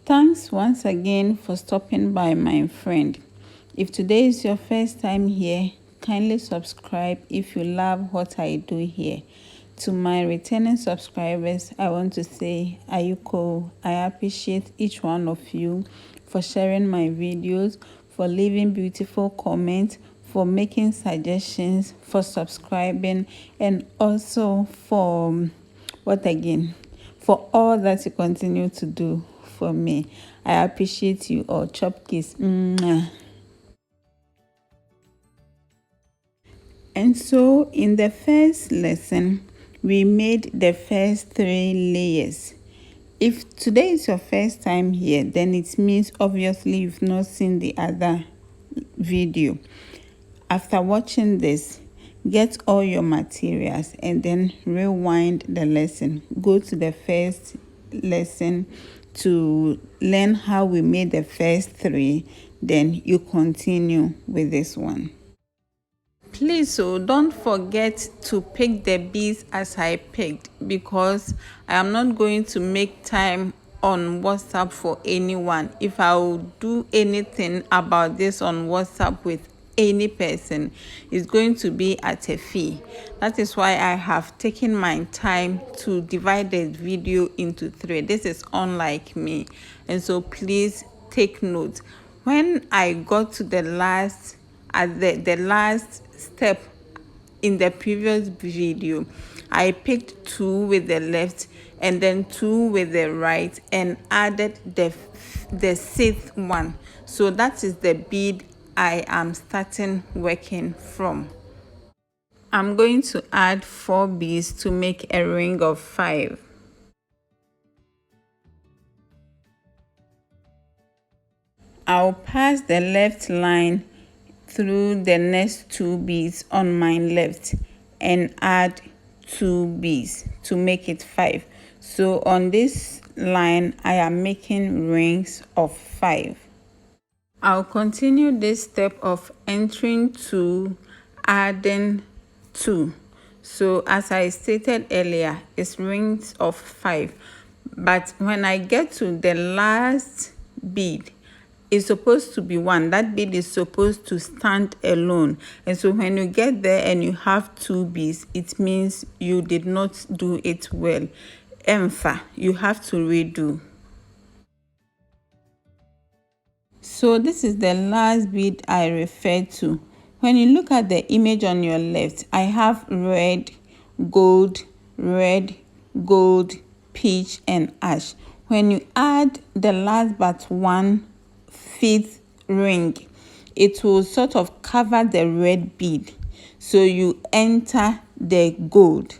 Thanks once again for stopping by, my friend. If today is your first time here, kindly subscribe if you love what I do here. To my returning subscribers, I want to say, Ayuko, I appreciate each one of you for sharing my videos, for leaving beautiful comments, for making suggestions, for subscribing, and also for what again? For all that you continue to do for me. I appreciate you all. Chop kiss. Mwah. And so in the first lesson, we made the first 3 layers. If today is your first time here, then it means obviously you've not seen the other video. After watching this, get all your materials and then rewind the lesson. Go to the first lesson to learn how we made the first 3. Then you continue with this one. Please, so don't forget to pick the beads as I picked, because I am not going to make time on WhatsApp for anyone. If I will do anything about this on WhatsApp with any person, it's going to be at a fee. That is why I have taken my time to divide the video into 3. This is unlike me, and so please take note. When I got to the last step in the previous video, I picked 2 with the left and then 2 with the right and added the 6th one. So that is the bead I am starting working from. I'm going to add 4 beads to make a ring of 5. I'll pass the left line through the next 2 beads on my left and add 2 beads to make it 5. So on this line, I am making rings of 5. I'll continue this step of entering 2, adding 2. So as I stated earlier, it's rings of 5. But when I get to the last bead, it's supposed to be 1. That bead is supposed to stand alone. And so when you get there and you have 2 beads, it means you did not do it well. You have to redo. So this is the last bead I referred to. When you look at the image on your left, I have red, gold, peach, and ash. When you add the last but 1/5 ring, it will sort of cover the red bead. So you enter the gold.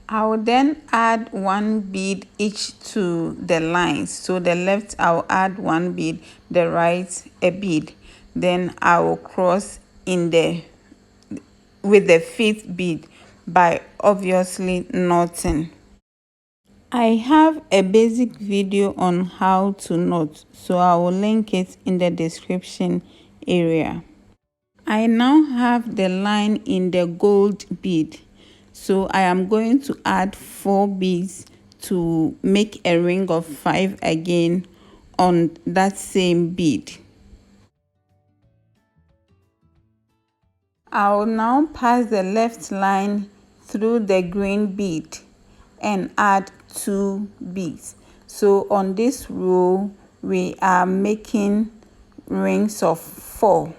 I will then add 1 bead each to the lines. So the left, I will add 1 bead, the right, a bead. Then I will cross with the 5th bead by obviously knotting. I have a basic video on how to knot, so I will link it in the description area. I now have the line in the gold bead. So I am going to add 4 beads to make a ring of 5 again on that same bead. I will now pass the left line through the green bead and add 2 beads. So on this row, we are making rings of 4.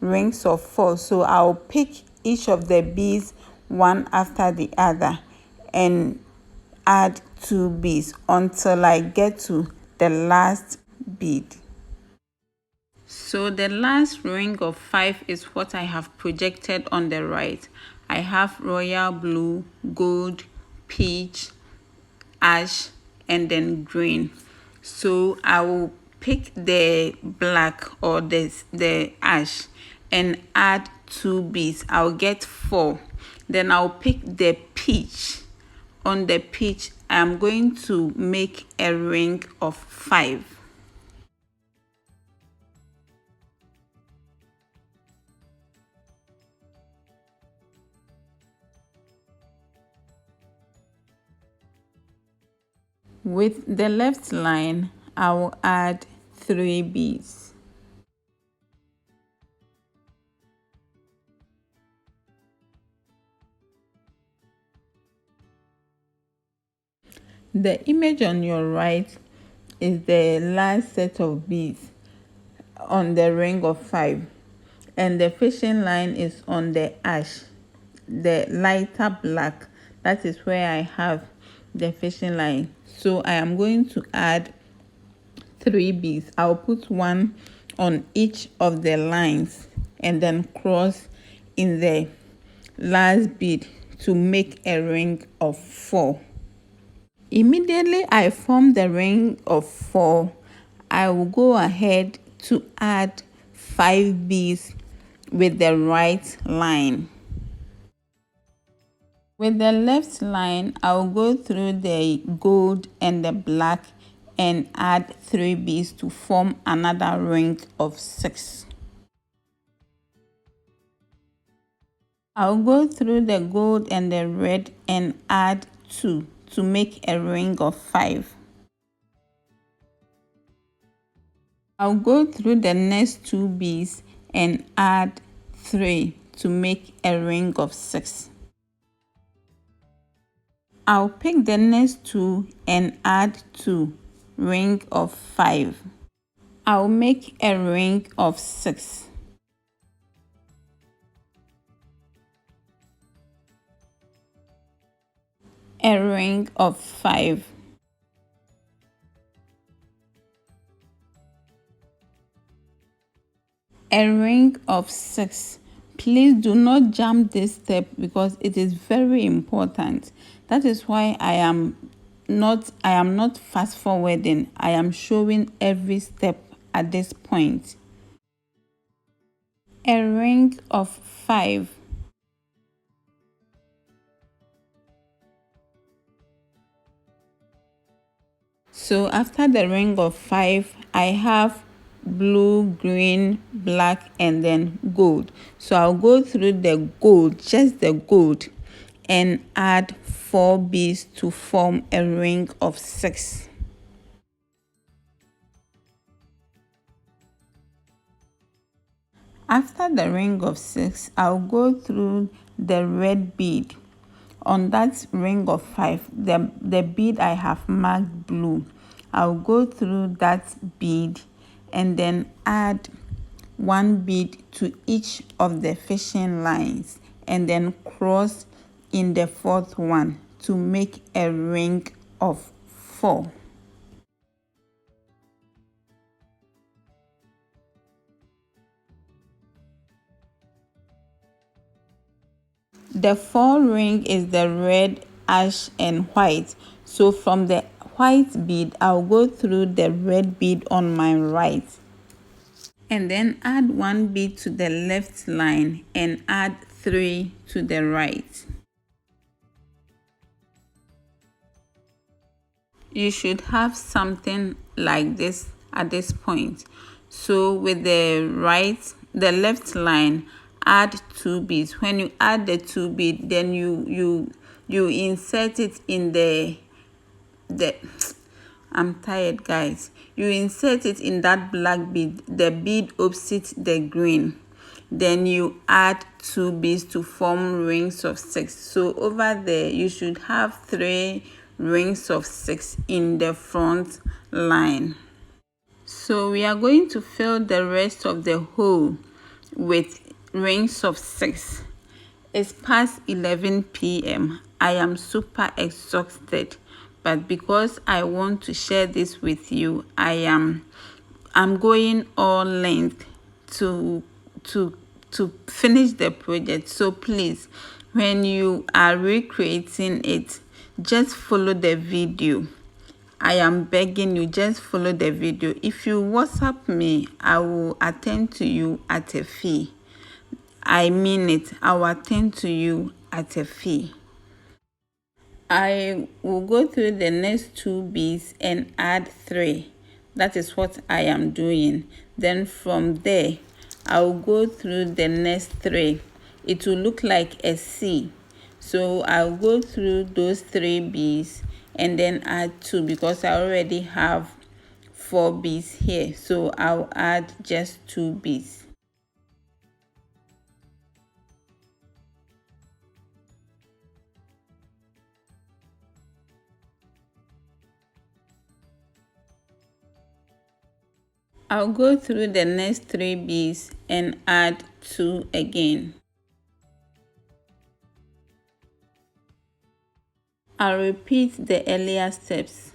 So I'll pick each of the beads one after the other and add 2 beads until I get to the last bead. So the last ring of 5 is what I have projected on the right. I have royal blue, gold, peach, ash, and then green. So I will pick the black or the ash and add 2 beads. I'll get 4. Then I'll pick the peach. On the peach, I'm going to make a ring of 5. With the left line, I will add 3 beads. The image on your right is the last set of beads on the ring of 5, and the fishing line is on the ash, the lighter black. That is where I have the fishing line. So I am going to add 3 beads. I'll put one on each of the lines and then cross in the last bead to make a ring of 4. Immediately I form the ring of 4, I will go ahead to add 5 beads with the right line. With the left line, I will go through the gold and the black and add 3 beads to form another ring of 6. I'll go through the gold and the red and add 2 to make a ring of 5. I'll go through the next 2 beads and add 3 to make a ring of 6. I'll pick the next 2 and add 2, ring of 5. I'll make a ring of 6. A ring of 5. A ring of 6. Please do not jump this step because it is very important. That is why I am not fast forwarding. I am showing every step at this point. A ring of 5. So after the ring of 5, I have blue, green, black, and then gold. So I'll go through the gold, just the gold, and add 4 beads to form a ring of 6. After the ring of 6, I'll go through the red bead. On that ring of 5, the bead I have marked blue, I'll go through that bead and then add 1 bead to each of the fishing lines and then cross in the 4th one to make a ring of 4. The 4 ring is the red, ash, and white. So from the white bead, I'll go through the red bead on my right. And then add 1 bead to the left line and add 3 to the right. You should have something like this at this point. So with the left line, add 2 beads. When you add the 2 bead, then you insert it in the I'm tired, guys. You insert it in that black bead, the bead opposite the green. Then you add 2 beads to form rings of 6. So over there, you should have 3 rings of 6 in the front line. So we are going to fill the rest of the hole with rings of 6. It's past 11 p.m. I am super exhausted, but because I want to share this with you, I'm going all length to finish the project. So please, when you are recreating it, just follow the video. I am begging you, just follow the video. If you WhatsApp me, I will attend to you at a fee. I mean it. I will attend to you at a fee. I will go through the next 2 beads and add 3. That is what I am doing. Then from there, I will go through the next 3. It will look like a C. So I'll go through those 3 beads and then add 2 because I already have 4 beads here, so I'll add just 2 beads. I'll go through the next 3 beads and add 2 again. I'll repeat the earlier steps.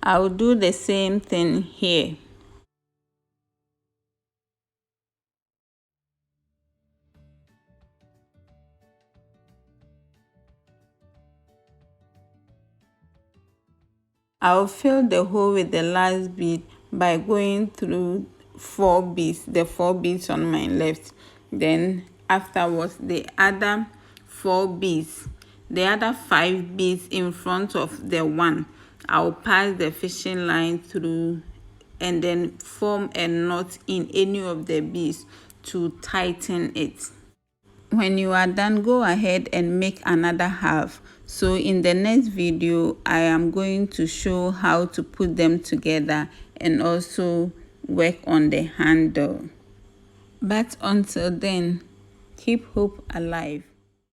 I'll do the same thing here. I'll fill the hole with the last bead by going through 4 beads, the 4 beads on my left. Then afterwards, the other 4 beads, the other 5 beads in front of the one, I'll pass the fishing line through and then form a knot in any of the beads to tighten it. When you are done, go ahead and make another half. So in the next video, I am going to show how to put them together and also work on the handle. But until then, keep hope alive.